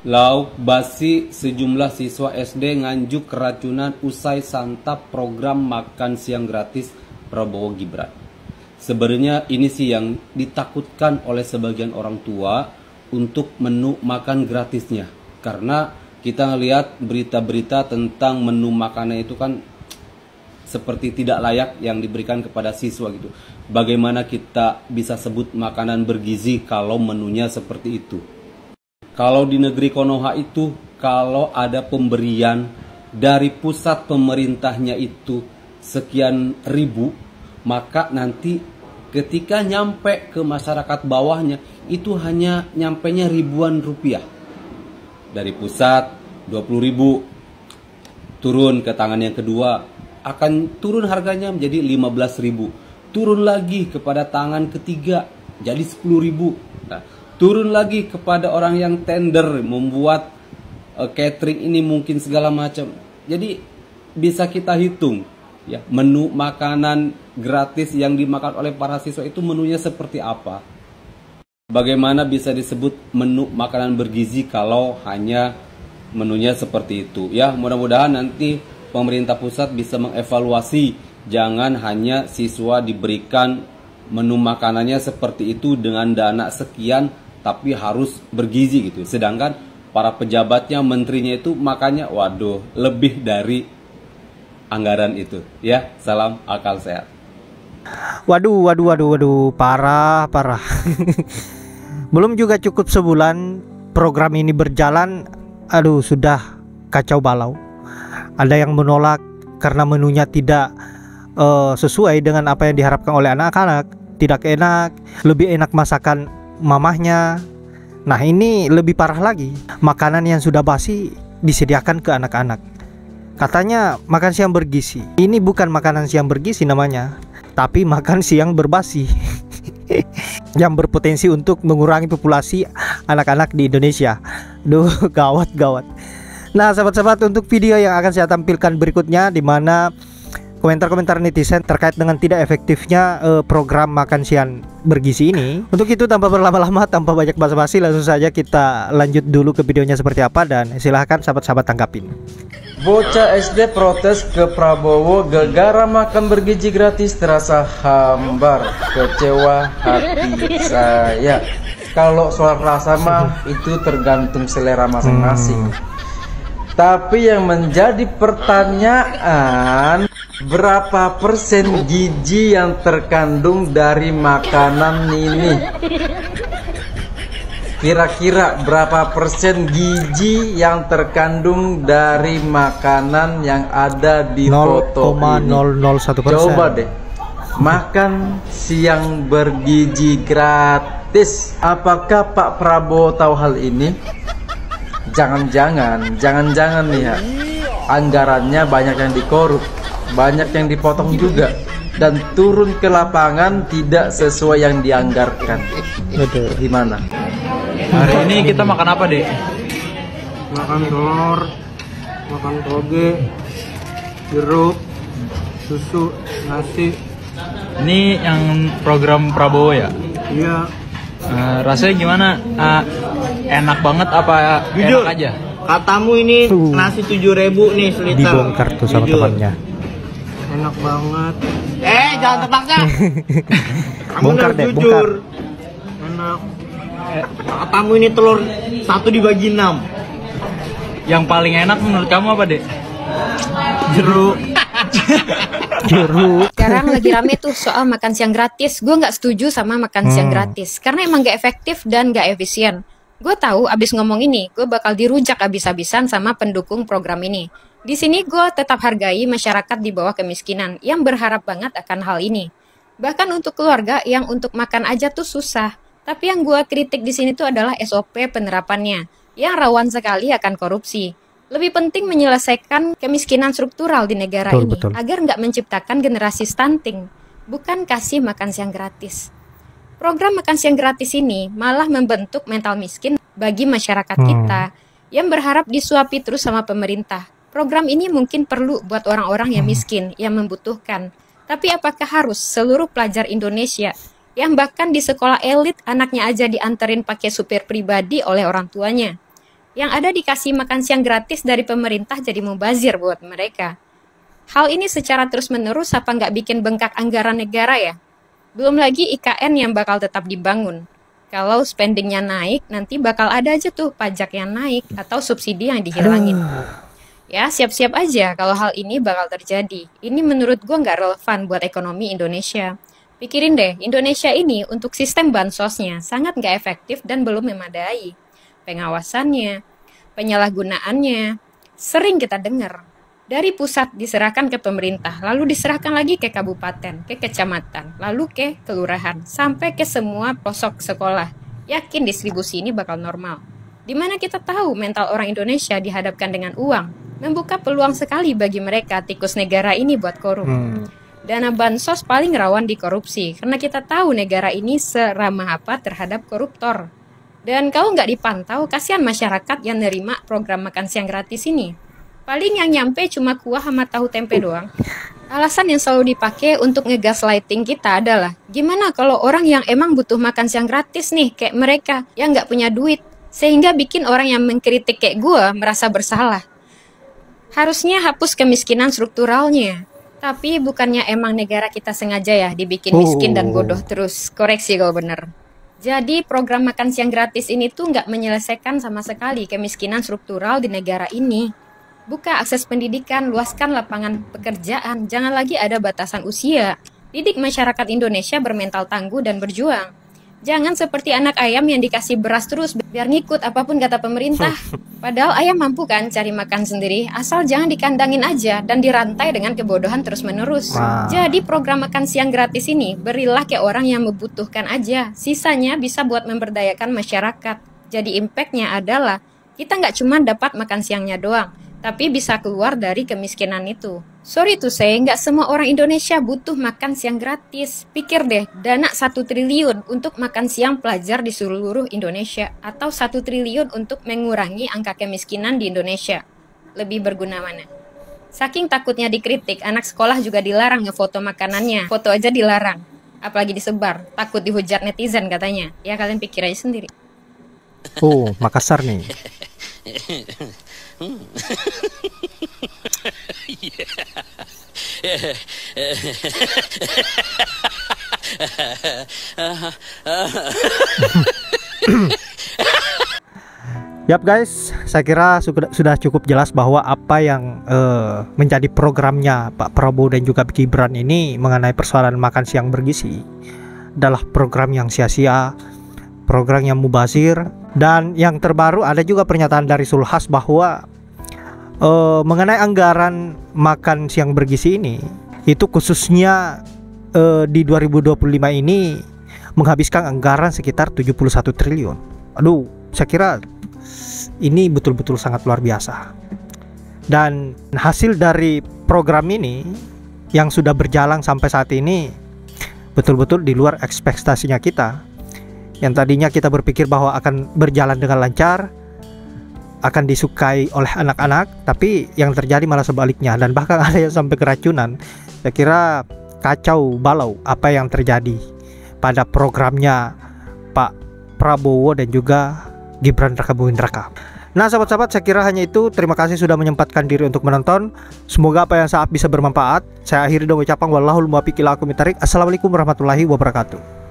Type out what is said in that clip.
Lauk basi sejumlah siswa SD nganjuk keracunan usai santap program makan siang gratis Prabowo Gibran. Sebenarnya ini sih yang ditakutkan oleh sebagian orang tua untuk menu makan gratisnya. Karena kita ngelihat berita-berita tentang menu makanan itu kan seperti tidak layak yang diberikan kepada siswa gitu. Bagaimana kita bisa sebut makanan bergizi kalau menunya seperti itu? Kalau di negeri Konoha itu, kalau ada pemberian dari pusat pemerintahnya itu sekian ribu, maka nanti ketika nyampe ke masyarakat bawahnya, itu hanya nyampenya ribuan rupiah. Dari pusat 20.000, turun ke tangan yang kedua, akan turun harganya menjadi 15.000. Turun lagi kepada tangan ketiga, jadi 10.000. Nah, turun lagi kepada orang yang tender membuat catering ini mungkin segala macam. Jadi bisa kita hitung ya, menu makanan gratis yang dimakan oleh para siswa itu menunya seperti apa. Bagaimana bisa disebut menu makanan bergizi kalau hanya menunya seperti itu. Ya, mudah-mudahan nanti pemerintah pusat bisa mengevaluasi, jangan hanya siswa diberikan menu makanannya seperti itu dengan dana sekian tapi harus bergizi gitu. Sedangkan para pejabatnya, menterinya itu makannya waduh lebih dari anggaran itu. Ya, salam akal sehat. Waduh, parah. Belum juga cukup sebulan program ini berjalan, aduh sudah kacau balau. Ada yang menolak karena menunya tidak sesuai dengan apa yang diharapkan oleh anak-anak, tidak enak, lebih enak masakan mamahnya. Nah, ini lebih parah lagi, makanan yang sudah basi disediakan ke anak-anak. Katanya makan siang bergizi. Ini bukan makanan siang bergizi namanya, tapi makan siang berbasi. Yang berpotensi untuk mengurangi populasi anak-anak di Indonesia. Duh, gawat. Nah, sahabat-sahabat, untuk video yang akan saya tampilkan berikutnya, di mana komentar-komentar netizen terkait dengan tidak efektifnya program makan siang bergizi ini. Untuk itu, tanpa berlama-lama, tanpa banyak basa-basi, langsung saja kita lanjut dulu ke videonya seperti apa, dan silahkan sahabat-sahabat tanggapin. Bocah SD protes ke Prabowo gara-gara makan bergizi gratis, terasa hambar, kecewa hati saya. Kalau soal rasa mah itu tergantung selera masing-masing. Tapi yang menjadi pertanyaan, berapa persen gizi yang terkandung dari makanan ini? Kira-kira berapa persen gizi yang terkandung dari makanan yang ada di foto ini? 0,001%. Coba deh, makan siang bergizi gratis. Apakah Pak Prabowo tahu hal ini? Jangan-jangan nih ya, anggarannya banyak yang dikorup, banyak yang dipotong juga, dan turun ke lapangan tidak sesuai yang dianggarkan. Betul. Gimana? Hari ini kita makan apa, Dek? Makan telur, makan toge, jeruk, susu, nasi. Ini yang program Prabowo ya? Iya. Rasanya gimana? Enak banget apa Jujur, enak aja? katamu ini nasi 7.000 nih seliter. Dibongkar tuh sama Jujur. temannya. Enak banget. Jangan terpaksa. Kamu Bongkar harus deh, jujur. Enak. Katamu ini telur 1 dibagi 6. Yang paling enak menurut kamu apa, Dek? Jeruk. Sekarang lagi rame tuh soal makan siang gratis. Gue nggak setuju sama makan siang gratis karena emang nggak efektif dan nggak efisien. Gue tahu abis ngomong ini gue bakal dirujak abis-abisan sama pendukung program ini. Di sini gue tetap hargai masyarakat di bawah kemiskinan yang berharap banget akan hal ini. Bahkan untuk keluarga yang untuk makan aja tuh susah. Tapi yang gue kritik di sini tuh adalah SOP penerapannya yang rawan sekali akan korupsi. Lebih penting menyelesaikan kemiskinan struktural di negara ini agar nggak menciptakan generasi stunting, bukan kasih makan siang gratis. Program makan siang gratis ini malah membentuk mental miskin bagi masyarakat kita yang berharap disuapi terus sama pemerintah. Program ini mungkin perlu buat orang-orang yang miskin, yang membutuhkan. Tapi apakah harus seluruh pelajar Indonesia yang bahkan di sekolah elit anaknya aja dianterin pakai supir pribadi oleh orang tuanya? Yang ada dikasih makan siang gratis dari pemerintah jadi mubazir buat mereka. Hal ini secara terus-menerus apa nggak bikin bengkak anggaran negara ya? Belum lagi IKN yang bakal tetap dibangun. Kalau spendingnya naik, nanti bakal ada aja tuh pajak yang naik atau subsidi yang dihilangin. Ya, siap-siap aja kalau hal ini bakal terjadi. Ini menurut gua nggak relevan buat ekonomi Indonesia. Pikirin deh, Indonesia ini untuk sistem bansosnya sangat nggak efektif dan belum memadai. Pengawasannya, penyalahgunaannya, sering kita dengar. Dari pusat diserahkan ke pemerintah, lalu diserahkan lagi ke kabupaten, ke kecamatan, lalu ke kelurahan, sampai ke semua pelosok sekolah. Yakin distribusi ini bakal normal. Dimana kita tahu mental orang Indonesia dihadapkan dengan uang, membuka peluang sekali bagi mereka tikus negara ini buat korup. Dana bansos paling rawan dikorupsi, karena kita tahu negara ini seramah apa terhadap koruptor. Dan kalau nggak dipantau, kasihan masyarakat yang nerima program makan siang gratis ini. Paling yang nyampe cuma kuah sama tahu tempe doang. Alasan yang selalu dipakai untuk ngegaslighting kita adalah, gimana kalau orang yang emang butuh makan siang gratis nih, kayak mereka yang nggak punya duit, sehingga bikin orang yang mengkritik kayak gue merasa bersalah. Harusnya hapus kemiskinan strukturalnya. Tapi bukannya emang negara kita sengaja ya dibikin miskin dan bodoh terus. Koreksi kalau bener. Jadi program makan siang gratis ini tuh nggak menyelesaikan sama sekali kemiskinan struktural di negara ini. Buka akses pendidikan, luaskan lapangan pekerjaan, jangan lagi ada batasan usia. Didik masyarakat Indonesia bermental tangguh dan berjuang. Jangan seperti anak ayam yang dikasih beras terus biar ngikut apapun kata pemerintah. Padahal ayam mampu kan cari makan sendiri, asal jangan dikandangin aja dan dirantai dengan kebodohan terus-menerus. Jadi program makan siang gratis ini berilah ke orang yang membutuhkan aja. Sisanya bisa buat memberdayakan masyarakat. Jadi impactnya adalah kita nggak cuma dapat makan siangnya doang, tapi bisa keluar dari kemiskinan itu. Sorry to say, nggak semua orang Indonesia butuh makan siang gratis. Pikir deh, dana 1 triliun untuk makan siang pelajar di seluruh Indonesia, atau 1 triliun untuk mengurangi angka kemiskinan di Indonesia. Lebih berguna mana? Saking takutnya dikritik, anak sekolah juga dilarang ngefoto makanannya. Foto aja dilarang, apalagi disebar. Takut dihujat netizen katanya. Ya kalian pikir aja sendiri. Oh, Makassar nih. Yap guys, saya kira sudah cukup jelas bahwa apa yang menjadi programnya Pak Prabowo dan juga Gibran ini mengenai persoalan makan siang bergizi adalah program yang sia-sia, program yang mubazir. Dan yang terbaru ada juga pernyataan dari Zulhas bahwa mengenai anggaran makan siang bergizi ini, itu khususnya di 2025 ini menghabiskan anggaran sekitar 71 triliun. Aduh, saya kira ini betul-betul sangat luar biasa. Dan hasil dari program ini yang sudah berjalan sampai saat ini betul-betul di luar ekspektasinya kita. Yang tadinya kita berpikir bahwa akan berjalan dengan lancar, akan disukai oleh anak-anak, tapi yang terjadi malah sebaliknya, dan bahkan ada yang sampai keracunan. Saya kira kacau balau apa yang terjadi pada programnya Pak Prabowo dan juga Gibran Rakabuming Raka. Nah sahabat-sahabat, saya kira hanya itu. Terima kasih sudah menyempatkan diri untuk menonton. Semoga apa yang saat bisa bermanfaat. Saya akhiri dengan ucapan wallahul muwaffiq ila aqwamit thoriq. Assalamualaikum warahmatullahi wabarakatuh.